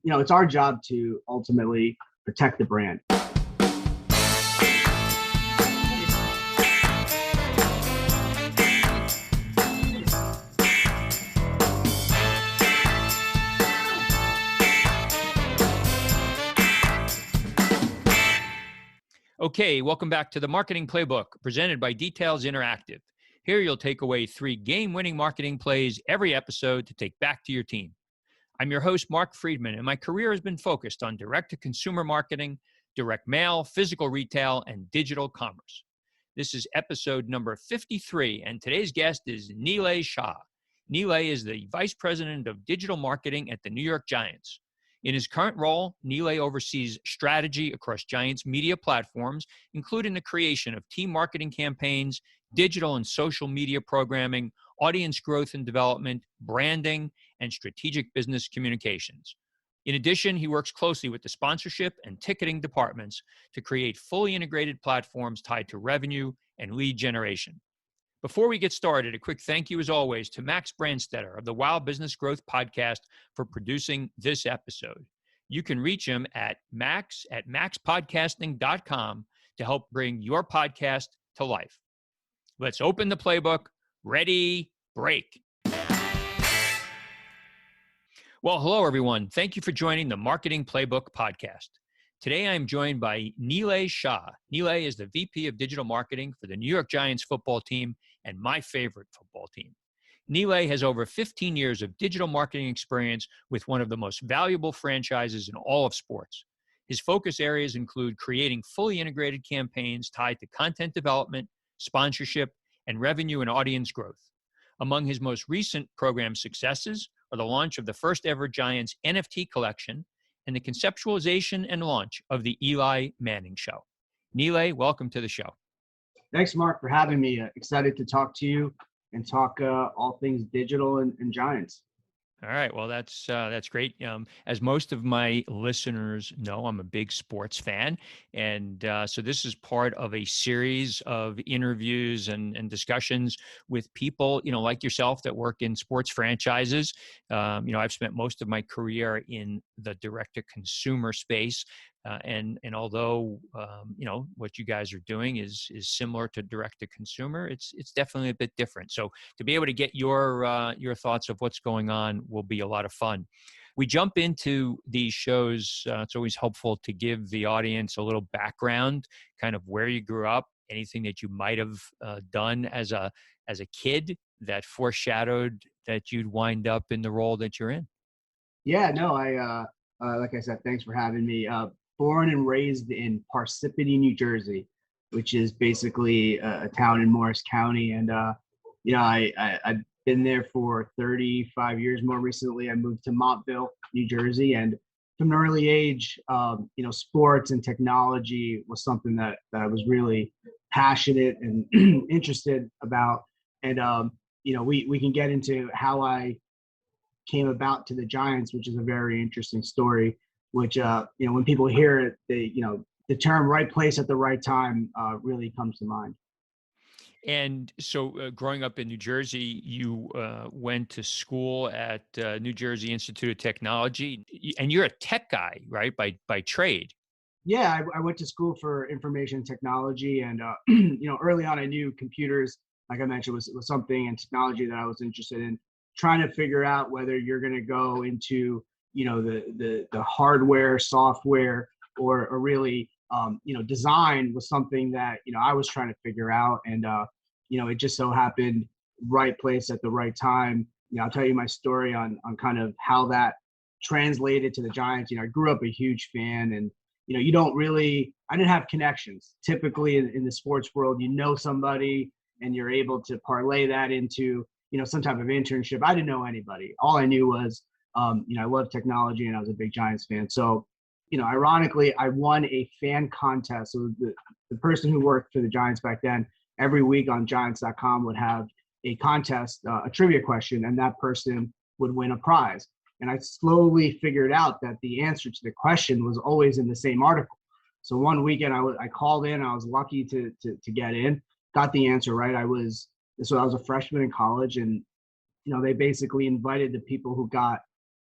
it's our job to ultimately protect the brand. Okay, welcome back to the Marketing Playbook, presented by Details Interactive. Here you'll take away 3 game-winning marketing plays every episode to take back to your team. I'm your host, Mark Friedman, and my career has been focused on direct-to-consumer marketing, direct mail, physical retail, and digital commerce. This is episode number 53, and today's guest is Nilay Shah. Nilay is the Vice President of Digital Marketing at the New York Giants. In his current role, Nilay oversees strategy across Giants media platforms, including the creation of team marketing campaigns, digital and social media programming, audience growth and development, branding, and strategic business communications. In addition, he works closely with the sponsorship and ticketing departments to create fully integrated platforms tied to revenue and lead generation. Before we get started, a quick thank you, as always, to Max Brandstetter of the Wow Business Growth Podcast for producing this episode. You can reach him at maxpodcasting.com to help bring your podcast to life. Let's open the playbook. Ready, break. Well, hello, everyone. Thank you for joining the Marketing Playbook Podcast. Today, I'm joined by Nilay Shah. Nilay is the VP of Digital Marketing for the New York Giants football team and my favorite football team. Nilay has over 15 years of digital marketing experience with one of the most valuable franchises in all of sports. His focus areas include creating fully integrated campaigns tied to content development, sponsorship, and revenue and audience growth. Among his most recent program successes are the launch of the first ever Giants NFT collection and the conceptualization and launch of the Eli Manning Show. Nilay, welcome to the show. Thanks, Mark, for having me. Excited to talk to you and talk all things digital and Giants. All right. Well, that's great. As most of my listeners know, I'm a big sports fan. And so this is part of a series of interviews and discussions with people, like yourself that work in sports franchises. I've spent most of my career in the direct-to-consumer space. And although, what you guys are doing is similar to direct-to-consumer, it's definitely a bit different. So to be able to get your thoughts of what's going on will be a lot of fun. We jump into these shows. It's always helpful to give the audience a little background, kind of where you grew up, anything that you might have done as a kid that foreshadowed that you'd wind up in the role that you're in. Yeah, no, like I said, thanks for having me. Born and raised in Parsippany, New Jersey, which is basically a town in Morris County. And, I've been there for 35 years. More recently, I moved to Montville, New Jersey. And from an early age, sports and technology was something that I was really passionate and interested about. And, we can get into how I came about to the Giants, which is a very interesting story. Which, when people hear it, the term right place at the right time really comes to mind. And so growing up in New Jersey, you went to school at New Jersey Institute of Technology, and you're a tech guy, right, by trade? Yeah, I went to school for information technology. And, early on, I knew computers, like I mentioned, was something in technology that I was interested in, trying to figure out whether you're going to go into the hardware, software, or really, design was something that, I was trying to figure out. And, it just so happened right place at the right time. I'll tell you my story on kind of how that translated to the Giants. I grew up a huge fan, and, I didn't have connections. Typically in the sports world, somebody and you're able to parlay that into, some type of internship. I didn't know anybody. All I knew was, I love technology and I was a big Giants fan. So, ironically, I won a fan contest. So the person who worked for the Giants back then, every week on Giants.com would have a contest, a trivia question, and that person would win a prize. And I slowly figured out that the answer to the question was always in the same article. So one weekend I called in, I was lucky to get in, got the answer right. I was a freshman in college, and, they basically invited the people who got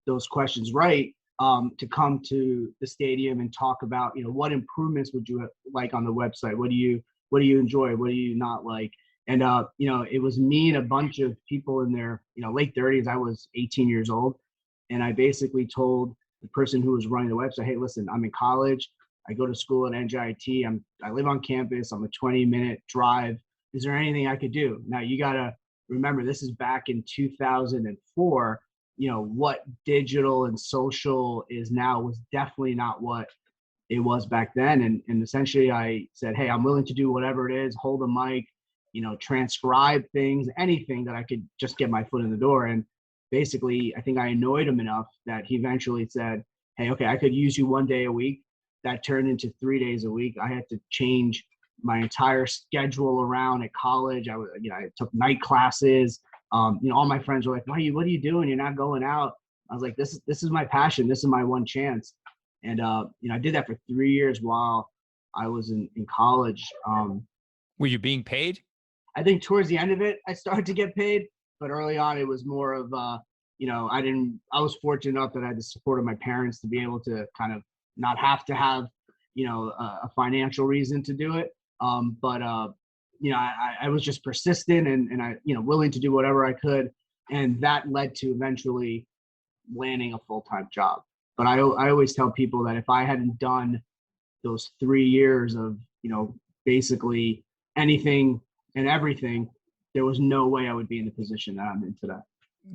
those questions right to come to the stadium and talk about, what improvements would you like on the website? What do you enjoy? What do you not like? And it was me and a bunch of people in their, late 30s. I was 18 years old, and I basically told the person who was running the website, "Hey, listen, I'm in college. I go to school at NJIT. I live on campus. I'm a 20-minute drive. Is there anything I could do?" Now you gotta remember, this is back in 2004. What digital and social is now was definitely not what it was back then. And essentially I said, "Hey, I'm willing to do whatever it is, hold a mic, transcribe things, anything that I could just get my foot in the door." And basically, I think I annoyed him enough that he eventually said, "Hey, okay, I could use you 1 day a week." That turned into 3 days a week. I had to change my entire schedule around at college. I took night classes. All my friends were like, what are you doing? You're not going out." I was like, this is my passion. This is my one chance. And, I did that for 3 years while I was in college. Were you being paid? I think towards the end of it, I started to get paid, but early on it was more of, I was fortunate enough that I had the support of my parents to be able to kind of not have to have, a financial reason to do it. But I was just persistent and I, willing to do whatever I could. And that led to eventually landing a full-time job. But I always tell people that if I hadn't done those 3 years of, basically anything and everything, there was no way I would be in the position that I'm in today.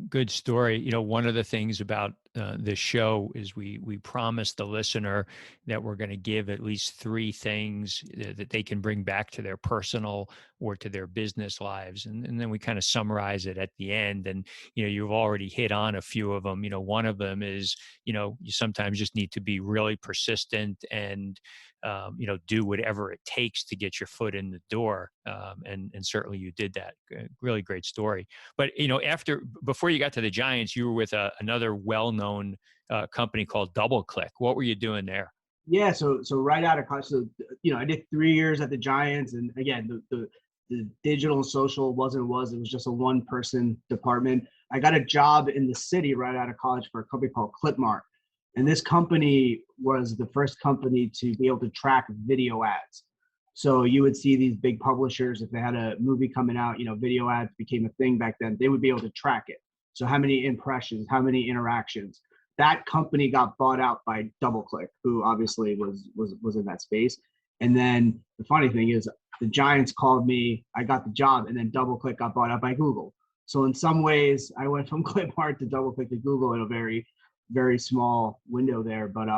Good story. One of the things about this show is we promise the listener that we're going to give at least 3 things that they can bring back to their personal or to their business lives. And then we kind of summarize it at the end. And, you've already hit on a few of them. One of them is, you sometimes just need to be really persistent and, do whatever it takes to get your foot in the door. And certainly you did that. Really great story. But, before you got to the Giants, you were with another well-known company called DoubleClick. What were you doing there? Yeah, so right out of college, I did 3 years at the Giants, and again, the digital and social wasn't it was just a one-person department. I got a job in the city right out of college for a company called Clipmark, and this company was the first company to be able to track video ads. So you would see these big publishers, if they had a movie coming out, video ads became a thing back then. They would be able to track it. So how many impressions, how many interactions. That company got bought out by DoubleClick, who obviously was in that space. And then the funny thing is, the Giants called me, I got the job, and then DoubleClick got bought out by Google. So in some ways, I went from Clipart to DoubleClick to Google in a very, very small window there. But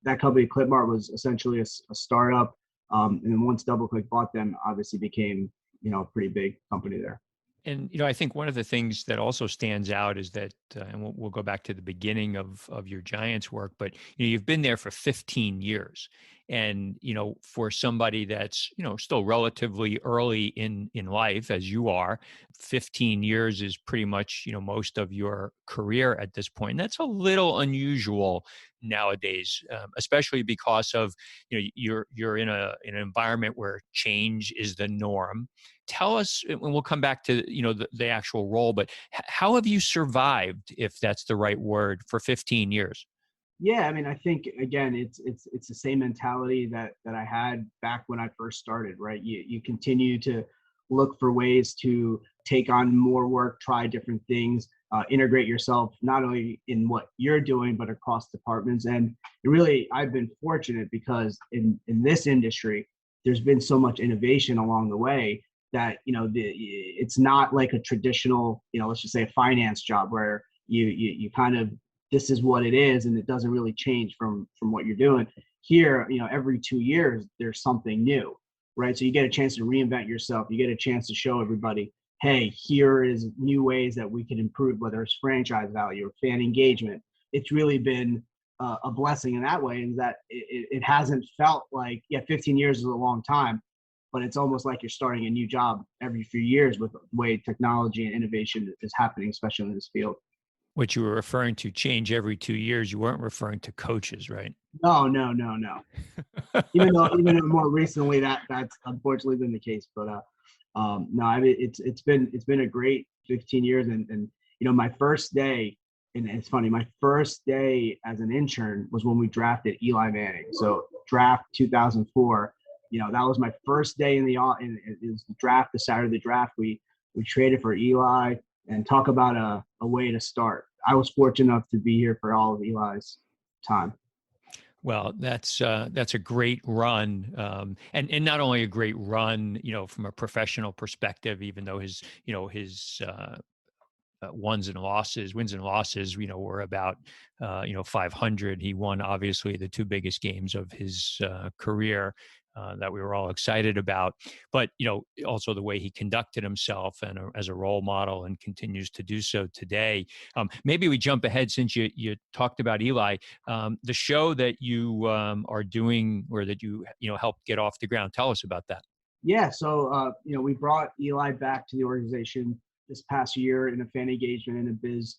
that company, Clipart, was essentially a startup. And then once DoubleClick bought them, obviously became, a pretty big company there. And, I think one of the things that also stands out is that, and we'll go back to the beginning of your Giants work, but, you've been there for 15 years. And, for somebody that's, still relatively early in life, as you are, 15 years is pretty much, most of your career at this point. And that's a little unusual nowadays, especially because of, you're in an environment where change is the norm. Tell us, and we'll come back to, the actual role, but how have you survived, if that's the right word, for 15 years? Yeah, I mean, I think again, it's the same mentality that I had back when I first started, right? You continue to look for ways to take on more work, try different things, integrate yourself not only in what you're doing but across departments. And really, I've been fortunate because in this industry, there's been so much innovation along the way that it's not like a traditional, let's just say a finance job where you kind of, this is what it is, and it doesn't really change from what you're doing. Here, every 2 years, there's something new, right? So you get a chance to reinvent yourself. You get a chance to show everybody, hey, here is new ways that we can improve, whether it's franchise value or fan engagement. It's really been a blessing in that way, in that it hasn't felt like, 15 years is a long time, but it's almost like you're starting a new job every few years with the way technology and innovation is happening, especially in this field. What you were referring to, change every 2 years, you weren't referring to coaches, right? No. Even though more recently that's unfortunately been the case, but no, I mean it's been a great 15 years, and my first day and it's funny, my first day as an intern was when we drafted Eli Manning. So draft 2004, that was my first day in it was the draft, the Saturday of the draft. We traded for Eli, and talk about a way to start. I was fortunate enough to be here for all of Eli's time. Well, that's a great run, and not only a great run, from a professional perspective, even though his wins and losses, were about, 500. He won obviously the two biggest games of his career that we were all excited about. But, also the way he conducted himself and as a role model and continues to do so today. Maybe we jump ahead since you talked about Eli, the show that you are doing or that you helped get off the ground. Tell us about that. Yeah, so we brought Eli back to the organization this past year in a fan engagement and a biz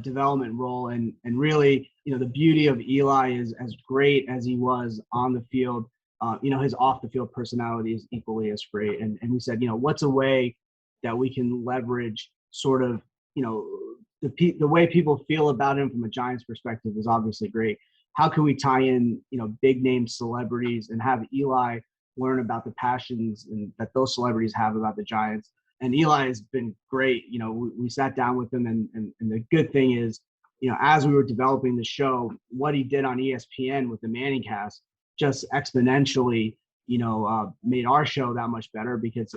development role, and really, the beauty of Eli is, as great as he was on the field, his off the field personality is equally as great. And we said, what's a way that we can leverage sort of, the way people feel about him from a Giants perspective is obviously great. How can we tie in, big name celebrities and have Eli learn about the passions and that those celebrities have about the Giants? And Eli has been great. We sat down with him, and the good thing is, as we were developing the show, what he did on ESPN with the Manning cast just exponentially, made our show that much better because,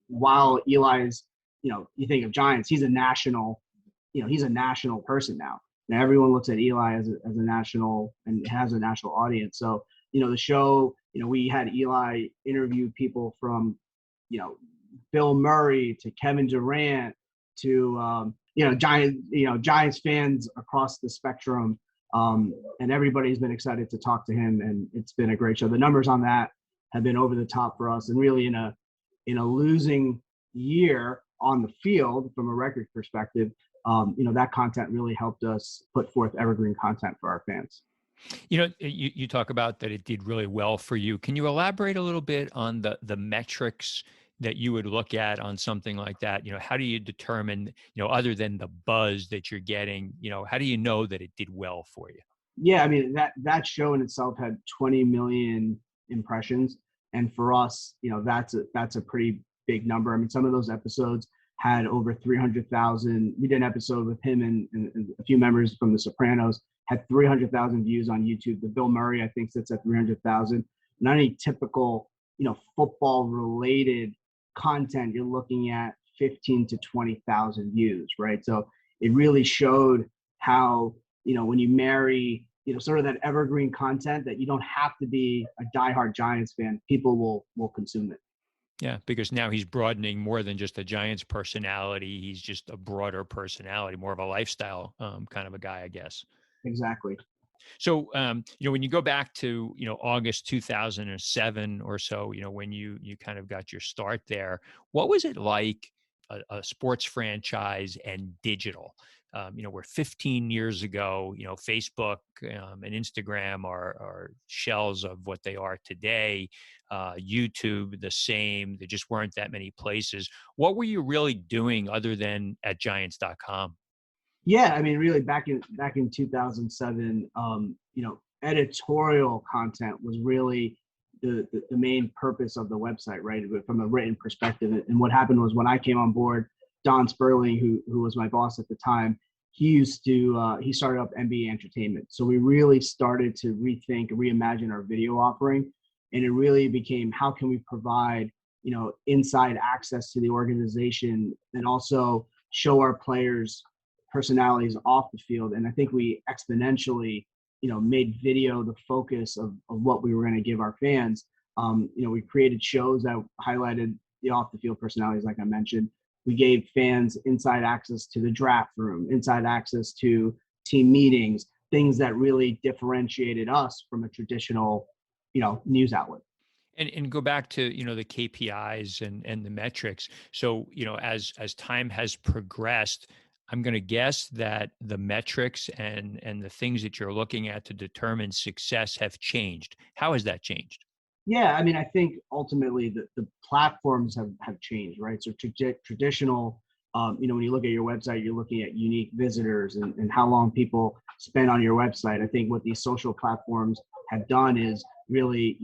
while Eli's, you think of Giants, he's a national person now. Now everyone looks at Eli as a national and has a national audience. So, the show, we had Eli interview people from, Bill Murray to Kevin Durant to Giants fans across the spectrum, and everybody's been excited to talk to him, and it's been a great show. The numbers on that have been over the top for us, and really in a losing year on the field from a record perspective, that content really helped us put forth evergreen content for our fans. You talk about that it did really well for you. Can you elaborate a little bit on the metrics that you would look at on something like that? How do you determine, other than the buzz that you're getting, how do you know that it did well for you? Yeah, I mean, that show in itself had 20 million impressions. And for us, that's a pretty big number. I mean, some of those episodes had over 300,000. We did an episode with him and a few members from The Sopranos, had 300,000 views on YouTube. The Bill Murray, I think, sits at 300,000. Not any typical, football related content, you're looking at 15 to 20,000 views, right? So it really showed how, when you marry, sort of that evergreen content, that you don't have to be a diehard Giants fan, people will consume it. Yeah, because now he's broadening more than just a Giants personality. He's just a broader personality, more of a lifestyle kind of a guy, I guess. Exactly. So, when you go back to, August 2007 or so, when you kind of got your start there, what was it like a sports franchise and digital? Where 15 years ago, Facebook and Instagram are shells of what they are today. YouTube, the same. There just weren't that many places. What were you really doing other than at Giants.com? Yeah, I mean, really, back in 2007, editorial content was really the main purpose of the website, right? From a written perspective. And what happened was, when I came on board, Don Sperling, who was my boss at the time, he started up NBA Entertainment. So we really started to reimagine our video offering, and it really became, how can we provide, inside access to the organization and also show our players personalities off the field. And I think we exponentially, made video the focus of what we were going to give our fans. We created shows that highlighted the off the field personalities, like I mentioned. We gave fans inside access to the draft room, inside access to team meetings, things that really differentiated us from a traditional, news outlet. And go back to, the KPIs and the metrics. So, as time has progressed, I'm going to guess that the metrics and the things that you're looking at to determine success have changed. How has that changed? Yeah, I mean, I think ultimately the platforms have changed, right? So traditional when you look at your website, you're looking at unique visitors and how long people spend on your website. I think what these social platforms have done is really,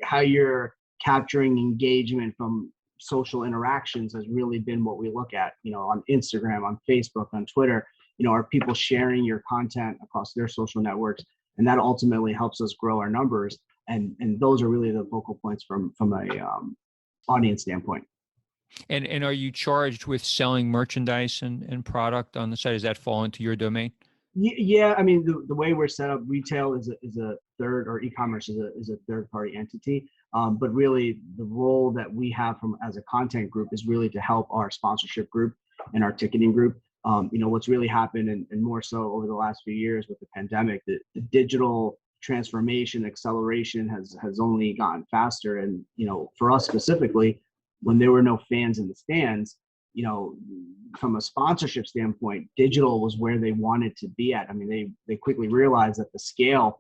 how you're capturing engagement from social interactions has really been what we look at, on Instagram, on Facebook, on Twitter. Are people sharing your content across their social networks? And that ultimately helps us grow our numbers. And those are really the focal points from a audience standpoint. And are you charged with selling merchandise and product on the site? Does that fall into your domain? Yeah, I mean, the way we're set up, retail is a third, or e-commerce is a third party entity. But really, the role that we have as a content group is really to help our sponsorship group and our ticketing group. What's really happened, and more so over the last few years with the pandemic, the digital transformation acceleration has only gotten faster. And for us specifically, when there were no fans in the stands, from a sponsorship standpoint, digital was where they wanted to be at. I mean, they quickly realized that the scale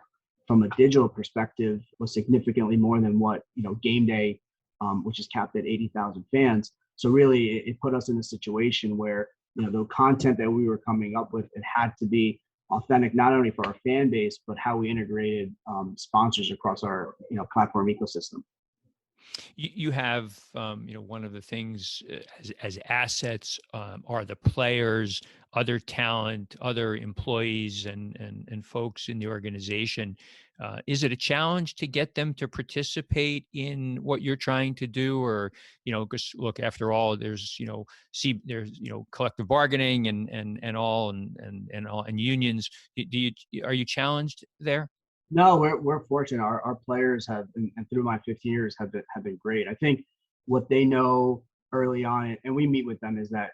from a digital perspective was significantly more than what, game day, which is capped at 80,000 fans. So really it put us in a situation where, the content that we were coming up with, it had to be authentic, not only for our fan base, but how we integrated sponsors across our, platform ecosystem. You have, one of the things as assets are the players, other talent, other employees, and folks in the organization. Is it a challenge to get them to participate in what you're trying to do, or because look, after all, there's collective bargaining and all and unions. Are you challenged there? No, we're fortunate. Our players have been, and through my 15 years have been great. I think what they know early on, and we meet with them, is that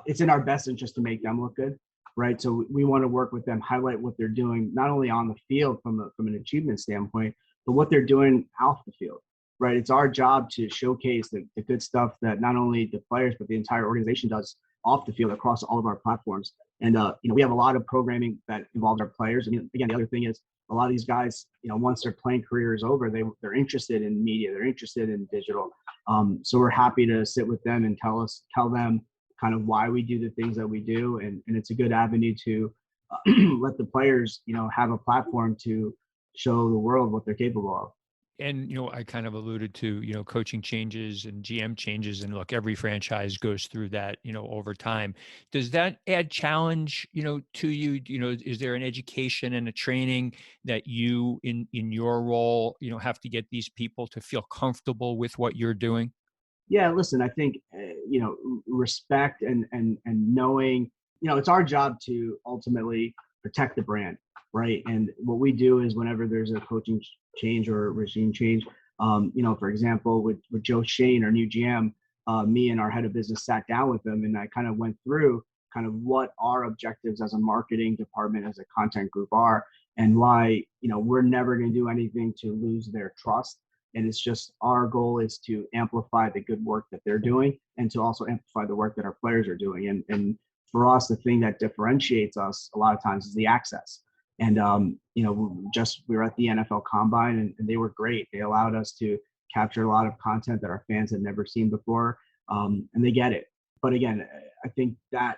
it's in our best interest to make them look good, right? So we want to work with them, highlight what they're doing, not only on the field from an achievement standpoint, but what they're doing off the field, right? It's our job to showcase the good stuff that not only the players but the entire organization does off the field across all of our platforms. And we have a lot of programming that involves our players. And again, the other thing is, a lot of these guys, once their playing career is over, they're interested in media, they're interested in digital. So we're happy to sit with them and tell them kind of why we do the things that we do, and it's a good avenue to let the players, have a platform to show the world what they're capable of. And, I kind of alluded to, coaching changes and GM changes, and look, every franchise goes through that, over time. Does that add challenge, to you? Is there an education and a training that you in your role, have to get these people to feel comfortable with what you're doing? Yeah, listen, I think, respect and knowing, it's our job to ultimately protect the brand, right? And what we do is whenever there's a coaching change or regime change, for example, with Joe Shane, our new GM, me and our head of business sat down with them, and I kind of went through kind of what our objectives as a marketing department, as a content group are, and why, we're never going to do anything to lose their trust. And it's just, our goal is to amplify the good work that they're doing, and to also amplify the work that our players are doing. And for us, the thing that differentiates us a lot of times is the access. And, we were at the NFL Combine, and they were great. They allowed us to capture a lot of content that our fans had never seen before, and they get it. But again, I think that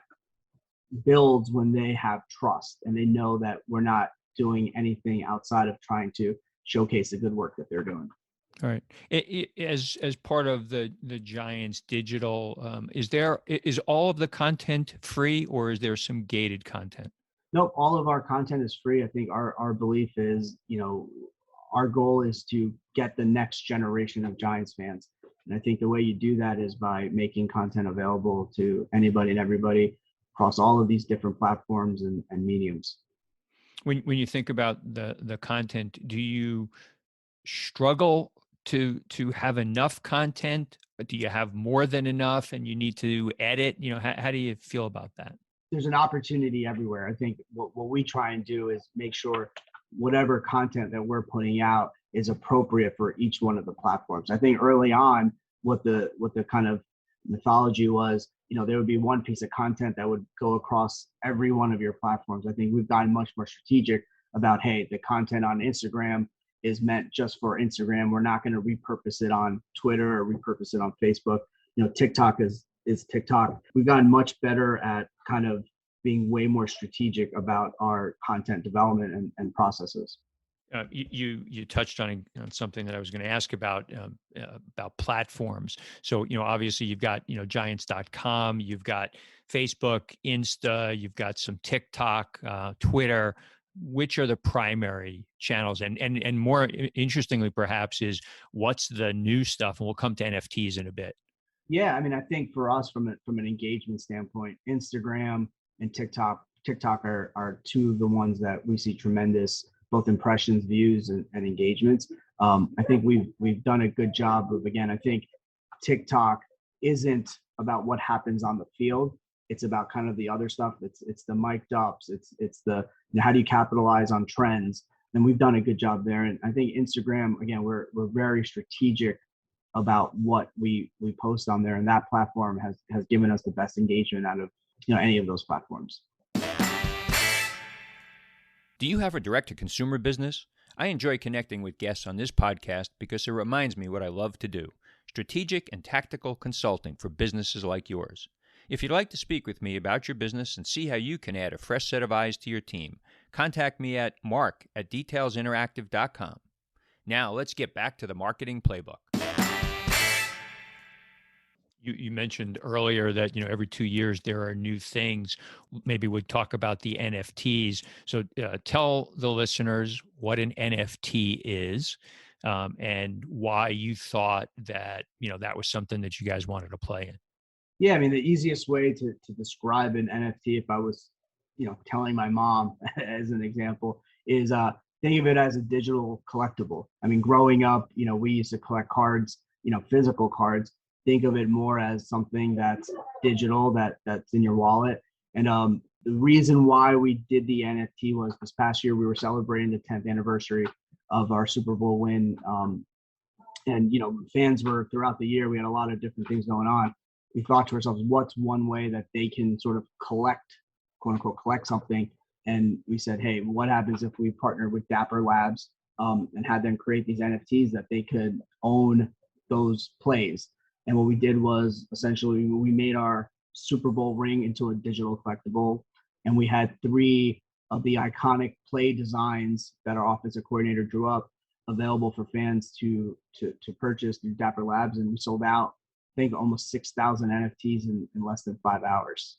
builds when they have trust and they know that we're not doing anything outside of trying to showcase the good work that they're doing. All right. As part of the Giants digital, is all of the content free, or is there some gated content? Nope, all of our content is free. I think our belief is, our goal is to get the next generation of Giants fans. And I think the way you do that is by making content available to anybody and everybody across all of these different platforms and mediums. When you think about the content, do you struggle to have enough content? Do you have more than enough and you need to edit? How do you feel about that? There's an opportunity everywhere. I think what we try and do is make sure whatever content that we're putting out is appropriate for each one of the platforms. I think early on, what the kind of mythology was, there would be one piece of content that would go across every one of your platforms. I think we've gotten much more strategic about, hey, the content on Instagram is meant just for Instagram. We're not going to repurpose it on Twitter or repurpose it on Facebook. TikTok is is TikTok. We've gotten much better at kind of being way more strategic about our content development processes. You touched on something that I was going to ask about platforms. So, obviously you've got, giants.com, you've got Facebook, Insta, you've got some TikTok, Twitter. Which are the primary channels? And more interestingly, perhaps, is what's the new stuff? And we'll come to NFTs in a bit. Yeah, I mean, I think for us, from an engagement standpoint, Instagram and TikTok are two of the ones that we see tremendous both impressions, views, and engagements. I think we've done a good job of, again, I think TikTok isn't about what happens on the field. It's about kind of the other stuff. It's the mic'd ups. It's the, how do you capitalize on trends? And we've done a good job there. And I think Instagram, again, we're very strategic about what we post on there, and that platform has given us the best engagement out of any of those platforms. Do you have a direct-to-consumer business? I enjoy connecting with guests on this podcast because it reminds me what I love to do: strategic and tactical consulting for businesses like yours. If you'd like to speak with me about your business and see how you can add a fresh set of eyes to your team, contact me at mark@detailsinteractive.com. Now, let's get back to the marketing playbook. You mentioned earlier that every 2 years there are new things. Maybe we'd talk about the NFTs. So tell the listeners what an NFT is, and why you thought that that was something that you guys wanted to play in. Yeah, I mean, the easiest way to describe an NFT, if I was telling my mom as an example, is think of it as a digital collectible. I mean, growing up, we used to collect cards, physical cards. Think of it more as something that's digital, that's in your wallet. And the reason why we did the NFT was this past year we were celebrating the 10th anniversary of our Super Bowl win. And fans were, throughout the year, we had a lot of different things going on. We thought to ourselves, what's one way that they can sort of collect, quote unquote, collect something? And we said, hey, what happens if we partnered with Dapper Labs and had them create these NFTs that they could own those plays? And what we did was essentially we made our Super Bowl ring into a digital collectible, and we had 3 of the iconic play designs that our offensive coordinator drew up available for fans to purchase through Dapper Labs, and we sold out, I think, almost 6,000 NFTs in less than 5 hours.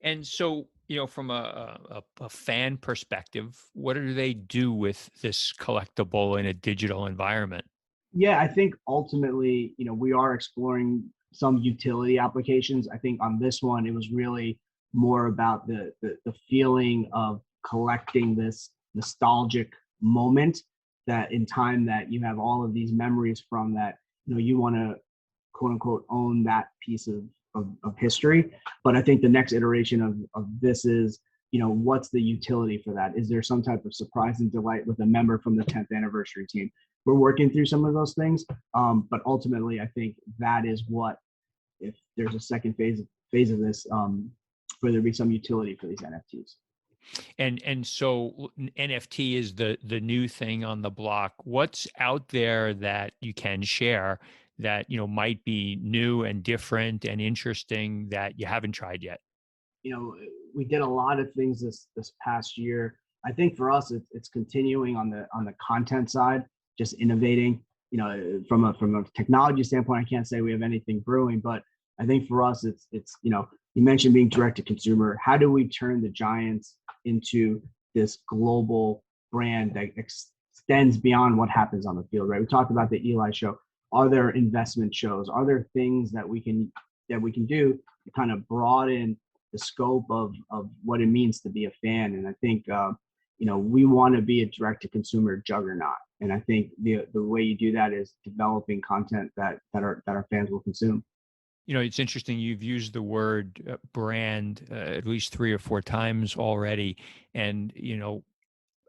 And so, from a fan perspective, what do they do with this collectible in a digital environment? Yeah, I think ultimately, we are exploring some utility applications. I think on this one, it was really more about the feeling of collecting this nostalgic moment that in time that you have all of these memories from, that, you want to, quote unquote, own that piece of history. But I think the next iteration of this is, what's the utility for that? Is there some type of surprise and delight with a member from the 10th anniversary team? We're working through some of those things. But ultimately, I think that is what, if there's a second phase of this, where there be some utility for these NFTs. And so NFT is the new thing on the block. What's out there that you can share that might be new and different and interesting that you haven't tried yet? We did a lot of things this past year. I think for us, it's continuing on the content side, just innovating. From a technology standpoint, I can't say we have anything brewing, but I think for us, it's you mentioned being direct to consumer. How do we turn the Giants into this global brand that extends beyond what happens on the field, right? We talked about the Eli Show. Are there investment shows? Are there things that we can do to kind of broaden the scope of what it means to be a fan? And I think we want to be a direct to consumer juggernaut. And I think the way you do that is developing content that our fans will consume. It's interesting. You've used the word brand at least 3 or 4 times already. And,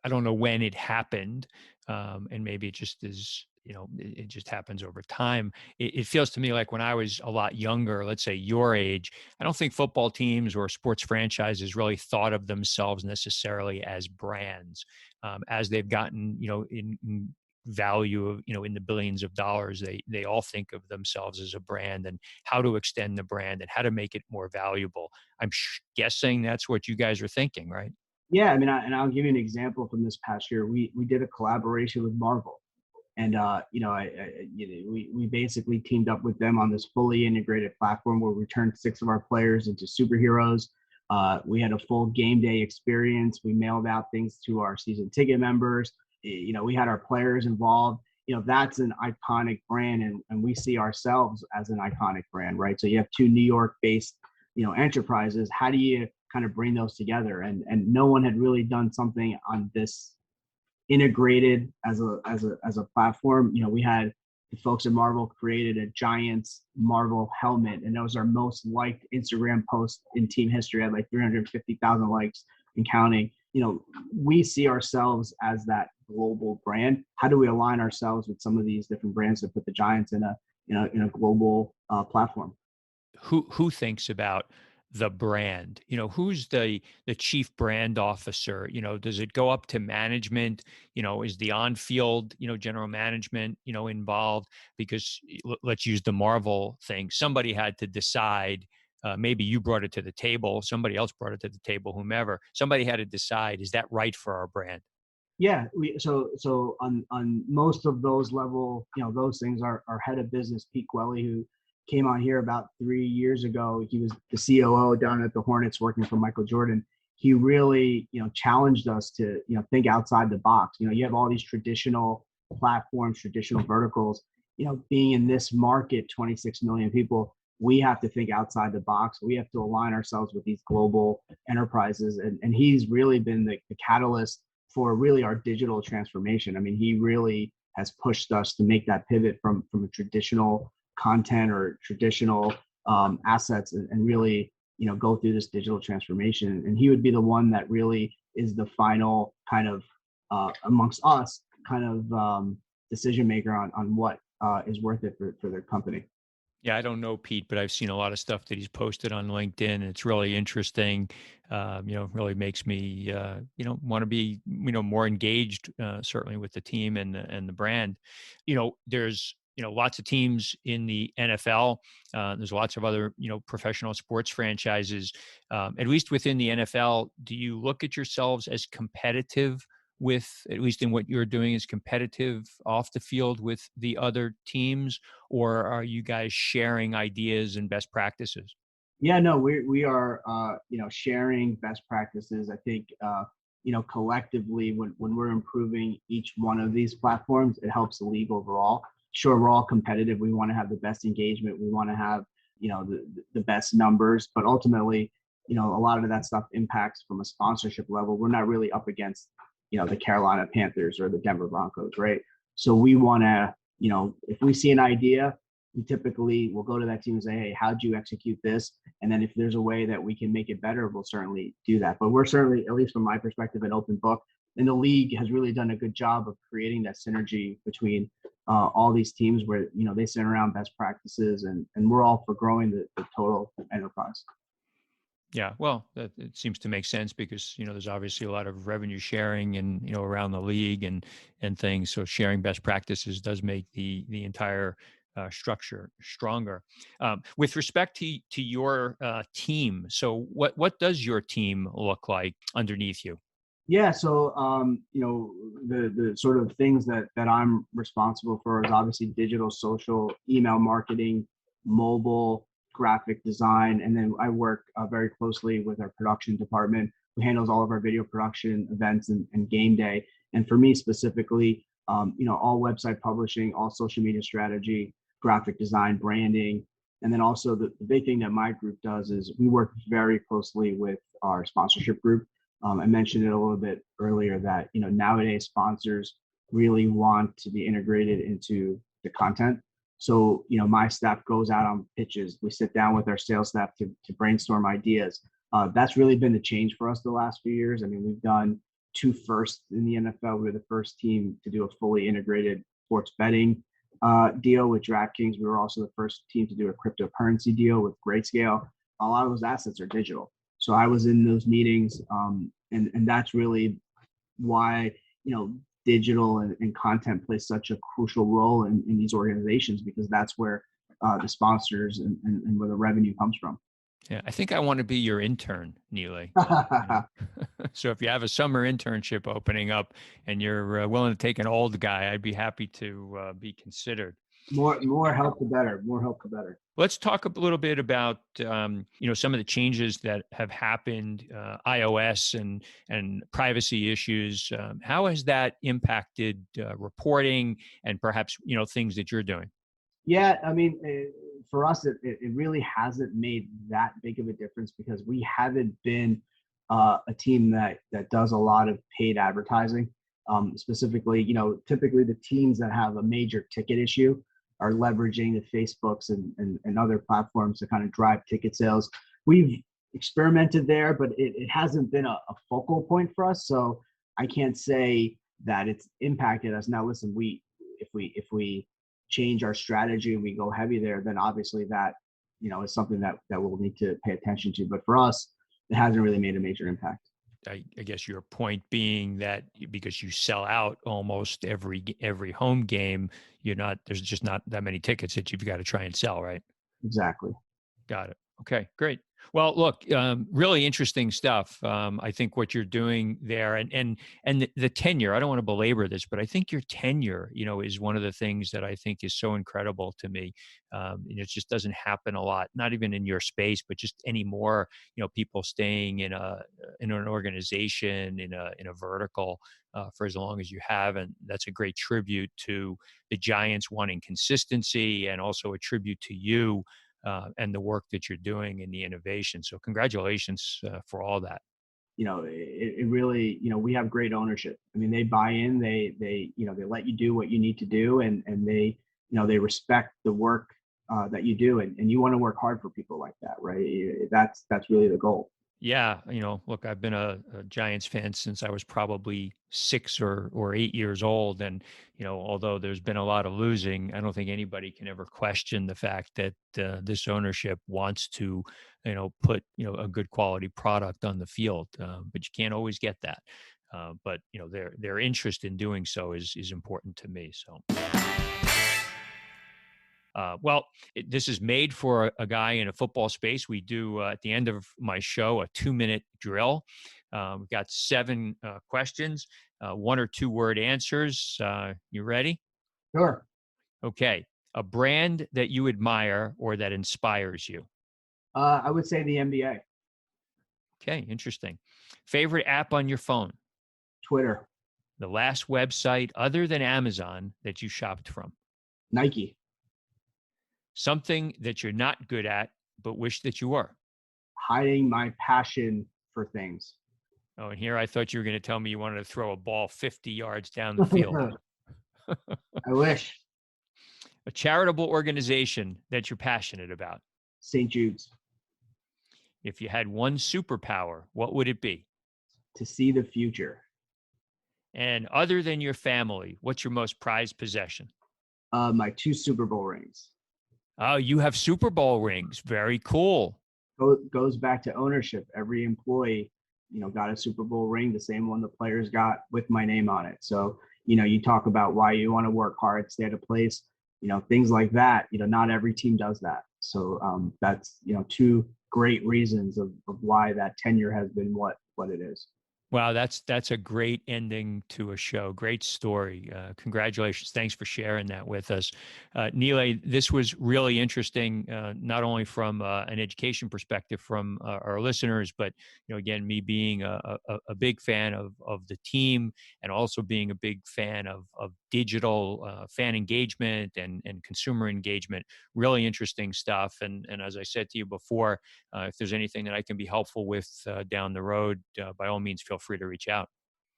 I don't know when it happened. And maybe it just is, it just happens over time. It feels to me like when I was a lot younger, let's say your age, I don't think football teams or sports franchises really thought of themselves necessarily as brands. As they've gotten, value of, in the billions of dollars, they all think of themselves as a brand, and how to extend the brand and how to make it more valuable. I'm guessing that's what you guys are thinking, right? Yeah, I mean, and I'll give you an example from this past year. We did a collaboration with Marvel, and we basically teamed up with them on this fully integrated platform where we turned 6 of our players into superheroes. We had a full game day experience. We mailed out things to our season ticket members. We had our players involved. That's an iconic brand, and we see ourselves as an iconic brand, right? So you have 2 New York based enterprises. How do you kind of bring those together? And no one had really done something on this integrated as a platform. We had the folks at Marvel created a Giants Marvel helmet, and that was our most liked Instagram post in team history. Had like 350,000 likes and counting. We see ourselves as that global brand. How do we align ourselves with some of these different brands that put the Giants in a global platform? Who thinks about the brand? Who's the chief brand officer? Does it go up to management? Is the on-field, general management, involved? Because let's use the Marvel thing. Somebody had to decide. Maybe you brought it to the table. Somebody else brought it to the table. Whomever. Somebody had to decide. Is that right for our brand? Yeah, so on most of those level, those things, our head of business, Pete Gwelly, who came on here about 3 years ago. He was the COO down at the Hornets working for Michael Jordan. He really, challenged us to, think outside the box. You have all these traditional platforms, traditional verticals. Being in this market, 26 million people, we have to think outside the box. We have to align ourselves with these global enterprises, and he's really been the catalyst for really our digital transformation. I mean, he really has pushed us to make that pivot from a traditional content or traditional assets, and really go through this digital transformation. And he would be the one that really is the final kind of amongst us kind of decision maker on what is worth it for their company. Yeah, I don't know Pete, but I've seen a lot of stuff that he's posted on LinkedIn, and it's really interesting. Really makes me, want to be, more engaged, certainly with the team and the brand. There's, lots of teams in the NFL. There's lots of other, professional sports franchises. At least within the NFL, do you look at yourselves as competitive with, at least in what you're doing, is competitive off the field with the other teams, or are you guys sharing ideas and best practices? Yeah, no, we are sharing best practices. I think collectively, when we're improving each one of these platforms, it helps the league overall. Sure, we're all competitive. We want to have the best engagement. We want to have the best numbers, but ultimately, a lot of that stuff impacts from a sponsorship level. We're not really up against the Carolina Panthers or the Denver Broncos, right? So we want to, if we see an idea, we typically will go to that team and say, hey, how'd you execute this? And then if there's a way that we can make it better, we'll certainly do that. But we're certainly, at least from my perspective, an open book. And the league has really done a good job of creating that synergy between all these teams where, they sit around best practices, and we're all for growing the total enterprise. Yeah, well, it seems to make sense because there's obviously a lot of revenue sharing and around the league and things. So sharing best practices does make the entire structure stronger. With respect to your team, so what does your team look like underneath you? Yeah, so the sort of things that I'm responsible for is obviously digital, social, email marketing, mobile, graphic design, and then I work very closely with our production department, who handles all of our video production, events, and game day. And for me specifically, all website publishing, all social media strategy, graphic design, branding, and then also the big thing that my group does is we work very closely with our sponsorship group. I mentioned it a little bit earlier that nowadays sponsors really want to be integrated into the content. So my staff goes out on pitches. We sit down with our sales staff to brainstorm ideas. That's really been the change for us the last few years. I mean, we've done 2 firsts in the NFL. We were the first team to do a fully integrated sports betting deal with DraftKings. We were also the first team to do a cryptocurrency deal with Grayscale. A lot of those assets are digital. So I was in those meetings, and that's really why digital and content plays such a crucial role in these organizations, because that's where the sponsors and where the revenue comes from. Yeah, I think I want to be your intern, Nilay. So if you have a summer internship opening up and you're willing to take an old guy, I'd be happy to be considered. More help the better. More help the better. Let's talk a little bit about some of the changes that have happened, iOS and privacy issues. How has that impacted reporting and perhaps things that you're doing? Yeah, I mean, for us, it really hasn't made that big of a difference, because we haven't been a team that does a lot of paid advertising. Specifically, typically the teams that have a major ticket issue are leveraging the Facebooks and other platforms to kind of drive ticket sales. We've experimented there, but it hasn't been a focal point for us. So I can't say that it's impacted us. Now, listen, if we change our strategy and we go heavy there, then obviously that is something that we'll need to pay attention to. But for us, it hasn't really made a major impact. I guess your point being that because you sell out almost every home game, there's just not that many tickets that you've got to try and sell, right? Exactly. Got it. Okay, great. Well, look, really interesting stuff. I think what you're doing there, and the tenure. I don't want to belabor this, but I think your tenure, is one of the things that I think is so incredible to me. It just doesn't happen a lot, not even in your space, but just anymore. People staying in an organization, in a vertical for as long as you have, and that's a great tribute to the Giants wanting consistency, and also a tribute to you. And the work that you're doing and the innovation. So congratulations for all that. It really, we have great ownership. I mean, they buy in, they let you do what you need to do, and they, they respect the work that you do, and you want to work hard for people like that, right? That's really the goal. Yeah, look, I've been a Giants fan since I was probably 6 or 8 years old, and although there's been a lot of losing, I don't think anybody can ever question the fact that this ownership wants to, put a good quality product on the field, but you can't always get that. But their interest in doing so is important to me. So. This is made for a guy in a football space. We do, at the end of my show, a 2-minute drill. We've got 7 questions, 1 or 2 word answers. You ready? Sure. Okay. A brand that you admire or that inspires you? I would say the NBA. Okay, interesting. Favorite app on your phone? Twitter. The last website other than Amazon that you shopped from? Nike. Something that you're not good at, but wish that you were? Hiding my passion for things. Oh, and here I thought you were going to tell me you wanted to throw a ball 50 yards down the field. I wish. A charitable organization that you're passionate about? St. Jude's. If you had one superpower, what would it be? To see the future. And other than your family, what's your most prized possession? My 2 Super Bowl rings. Oh, you have Super Bowl rings. Very cool. Goes back to ownership. Every employee, got a Super Bowl ring, the same one the players got with my name on it. So, you talk about why you want to work hard, stay at a place, things like that. Not every team does that. So that's, 2 great reasons of why that tenure has been what it is. Wow, that's a great ending to a show. Great story. Congratulations. Thanks for sharing that with us. Nilay, this was really interesting, not only from an education perspective from our listeners, but again, me being a big fan of the team, and also being a big fan of digital fan engagement and consumer engagement. Really interesting stuff. And as I said to you before, if there's anything that I can be helpful with down the road, by all means, feel free to reach out.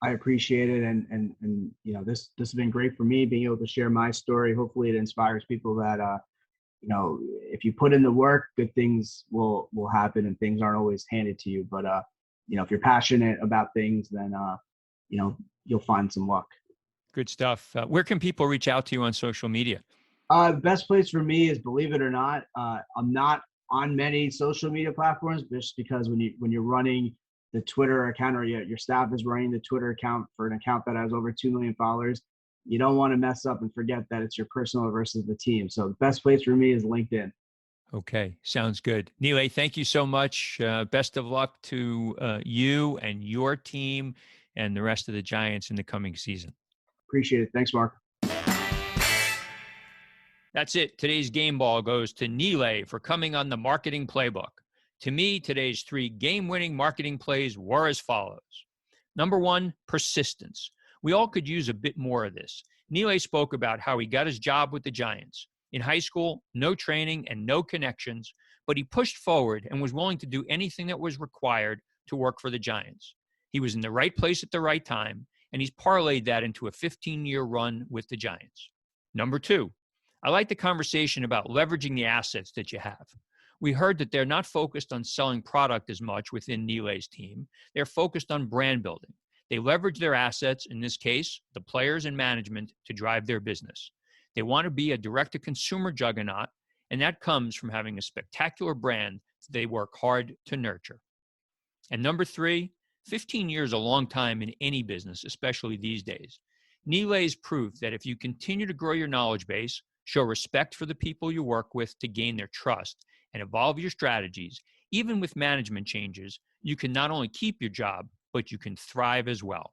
I appreciate it. And this has been great for me, being able to share my story. Hopefully it inspires people that, if you put in the work, good things will happen, and things aren't always handed to you. But, if you're passionate about things, then, you'll find some luck. Good stuff. Where can people reach out to you on social media? Best place for me is, believe it or not, I'm not on many social media platforms, just because when you're running the Twitter account, or your staff is running the Twitter account for an account that has over 2 million followers, you don't want to mess up and forget that it's your personal versus the team. So the best place for me is LinkedIn. Okay, sounds good. Nilay, thank you so much. Best of luck to you and your team and the rest of the Giants in the coming season. Appreciate it. Thanks, Mark. That's it. Today's game ball goes to Nilay for coming on the Marketing Playbook. To me, today's 3 game-winning marketing plays were as follows. Number 1, persistence. We all could use a bit more of this. Nilay spoke about how he got his job with the Giants. In high school, no training and no connections, but he pushed forward and was willing to do anything that was required to work for the Giants. He was in the right place at the right time, and he's parlayed that into a 15-year run with the Giants. Number 2, I like the conversation about leveraging the assets that you have. We heard that they're not focused on selling product as much within Nilay's team. They're focused on brand building. They leverage their assets, in this case, the players and management, to drive their business. They want to be a direct-to-consumer juggernaut, and that comes from having a spectacular brand that they work hard to nurture. And number 3, 15 years is a long time in any business, especially these days. Nilay's proof that if you continue to grow your knowledge base, show respect for the people you work with to gain their trust, and evolve your strategies, even with management changes, you can not only keep your job, but you can thrive as well.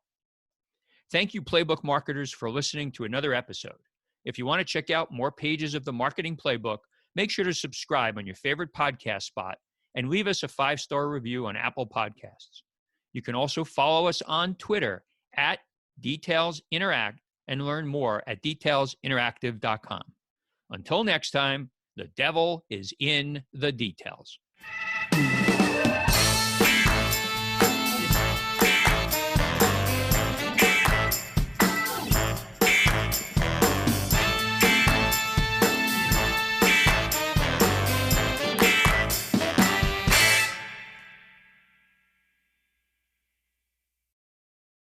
Thank you, Playbook marketers, for listening to another episode. If you want to check out more pages of the Marketing Playbook, make sure to subscribe on your favorite podcast spot and leave us a 5-star review on Apple Podcasts. You can also follow us on Twitter at DetailsInteract and learn more at detailsinteractive.com. Until next time, the devil is in the details.